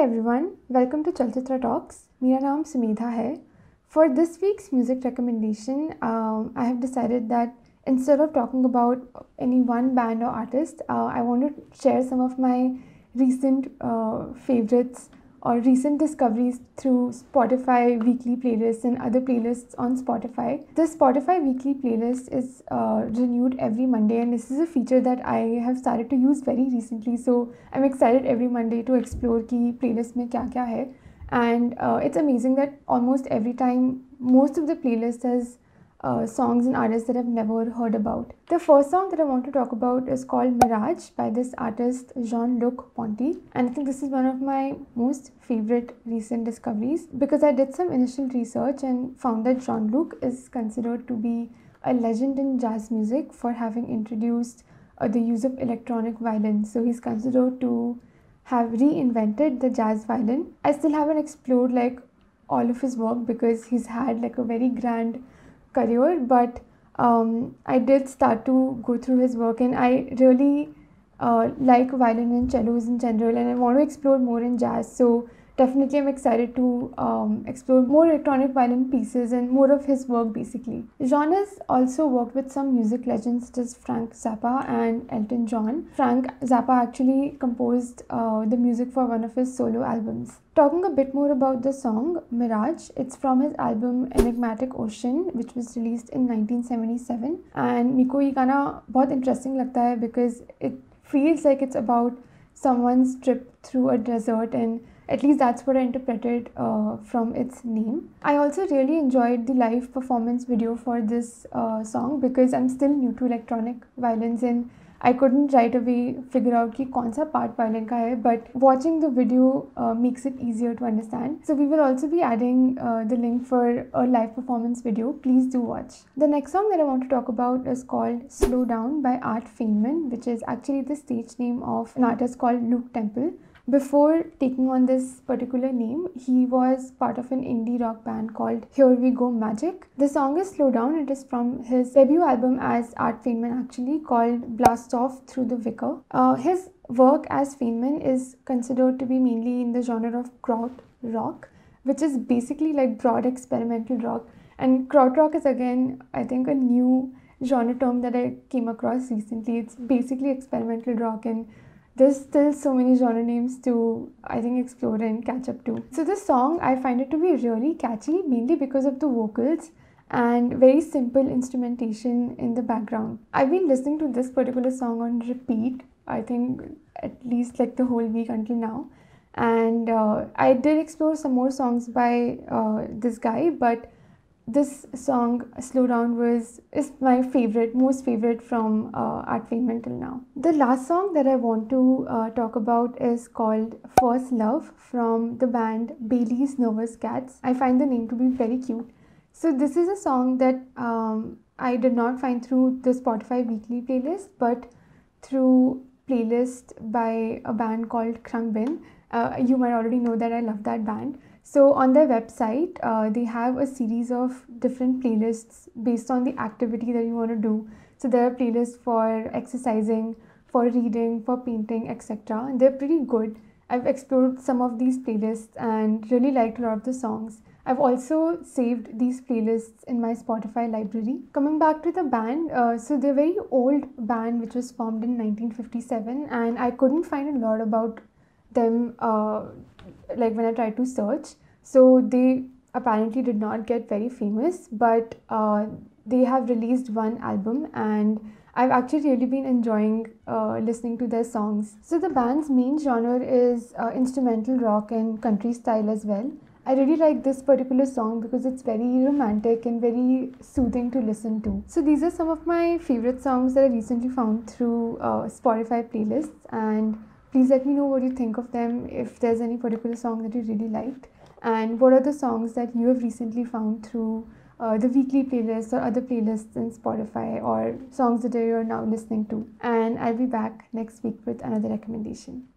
everyone, welcome to Chalchitra Talks. मेरा नाम सुमेधा है. For this week's music recommendation, I have decided that instead of talking about any one band or artist, I want to share some of my recent favorites or recent discoveries through Spotify weekly playlists and other playlists on Spotify. The Spotify weekly playlist is renewed every Monday, and this is a feature that I have started to use very recently. So I'm excited every Monday to explore ki playlist mein kya kya hai. And it's amazing that almost every time most of the playlist has songs and artists that I've never heard about. The first song that I want to talk about is called Mirage by this artist jean-luc ponty, and I think this is one of my most favorite recent discoveries because I did some initial research and found that Jean-Luc is considered to be a legend in jazz music for having introduced the use of electronic violin. So he's considered to have reinvented the jazz violin. I still haven't explored like all of his work because he's had like a very grand career, but I did start to go through his work, and I really like violin and cellos in general, and I want to explore more in jazz. So definitely I'm excited to explore more electronic violin pieces and more of his work basically. Jean has also worked with some music legends such as Frank Zappa and Elton John. Frank Zappa actually composed the music for one of his solo albums. Talking a bit more about the song Mirage, it's from his album Enigmatic Ocean, which was released in 1977. And मेको ये गाना बहुत interesting लगता है because it feels like it's about someone's trip through a desert, and at least that's what I interpreted from its name. I also really enjoyed the live performance video for this song because I'm still new to electronic violins and I couldn't right away figure out कि कौन सा part violin का है, but watching the video makes it easier to understand. So we will also be adding the link for a live performance video. Please do watch. The next song that I want to talk about is called Slow Down by Feynman, which is actually the stage name of an artist called Luke Temple. Before taking on this particular name, he was part of an indie rock band called Here We Go Magic. The song is Slow Down. It is from his debut album as Feynman actually, called Blast Off Through the Wicker. His work as Feynman is considered to be mainly in the genre of kraut rock, which is basically like broad experimental rock. And kraut rock is again, I think, a new genre term that I came across recently. It's basically experimental rock, and there's still so many genre names to, I think, explore and catch up to. So this song, I find it to be really catchy, mainly because of the vocals and very simple instrumentation in the background. I've been listening to this particular song on repeat, I think at least like the whole week until now. And I did explore some more songs by this guy, but this song Slow Down is my most favorite from Feynman till now. The last song that I want to talk about is called First Love from the band Bailey's Nervous Cats. I find the name to be very cute. So this is a song that I did not find through the Spotify weekly playlist, but through playlist by a band called Khruangbin. You might already know that I love that band. So on their website, they have a series of different playlists based on the activity that you want to do. So there are playlists for exercising, for reading, for painting, etc. And they're pretty good. I've explored some of these playlists and really liked a lot of the songs. I've also saved these playlists in my Spotify library. Coming back to the band, so they're a very old band which was formed in 1957, and I couldn't find a lot about them like when I tried to search. So they apparently did not get very famous, but they have released one album, and I've actually really been enjoying listening to their songs. So the band's main genre is instrumental rock and country style as well. I really like this particular song because it's very romantic and very soothing to listen to. So these are some of my favorite songs that I recently found through Spotify playlists, and please let me know what you think of them, if there's any particular song that you really liked, and what are the songs that you have recently found through the weekly playlists or other playlists in Spotify, or songs that you're now listening to. And I'll be back next week with another recommendation.